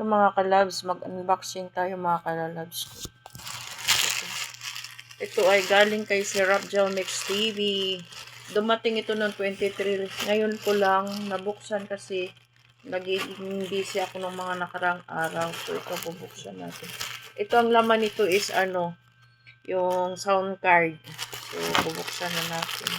Ito mga kalabs, mag-unboxing tayo mga kalabs ko. Ito ay galing kay si Rapgel Mix TV. Dumating ito noong 23. Ngayon ko lang nabuksan kasi nagiging busy ako ng mga nakarang araw. So ito bubuksan natin. Ito ang laman nito is yung sound card. So bubuksan na natin.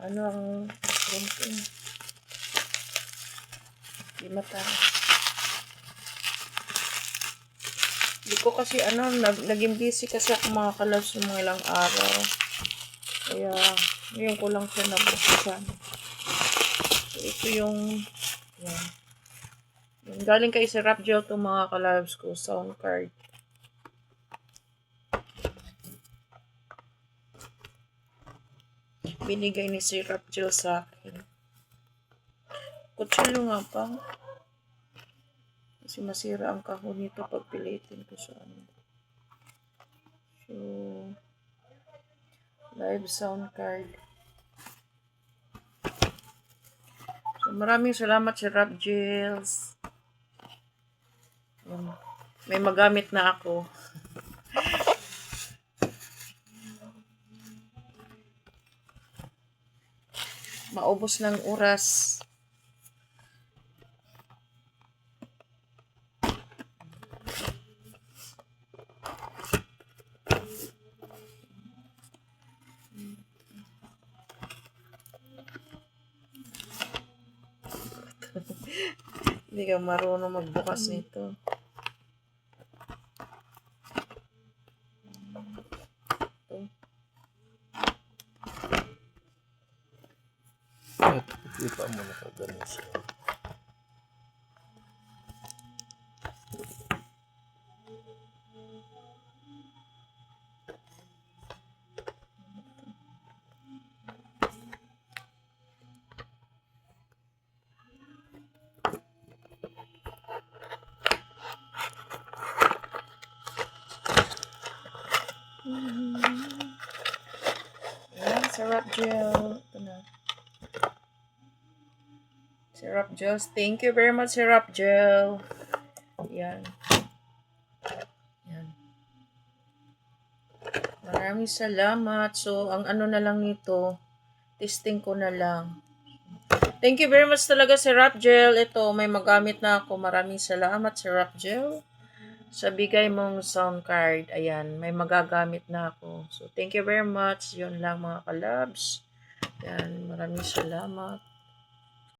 Ano ang printing? Di mataas. Di ko kasi naging busy kasi ako mga kalabs ng mga ilang araw. Kaya ngayon ko lang siya nabuksan. So ito yung yan. Galing kay si Rapgel to mga kalabs ko, sound card. Binigay ni si Rapgel sa akin. Kutsilyo nga pa. Kasi masira ang kahon nito pag pilitin ko sa ano. So, live sound card. So, maraming salamat si Rapgel. May magamit na ako. Maubos ng oras. Hindi ka marunong magbukas nito. Ipa mo na kagano siya. Ayan, si Rapgel. Ito na. Si Rapgel. Thank you very much, si Rapgel. Yan. Yan. Maraming salamat. So, ang ano na lang nito, testing ko na lang. Thank you very much talaga si Rapgel. Ito, may magamit na ako. Maraming salamat si Rapgel. Sa bigay mong sound card, ayan, may magagamit na ako. So, thank you very much. Yun lang mga kalabs. Yan, maraming salamat.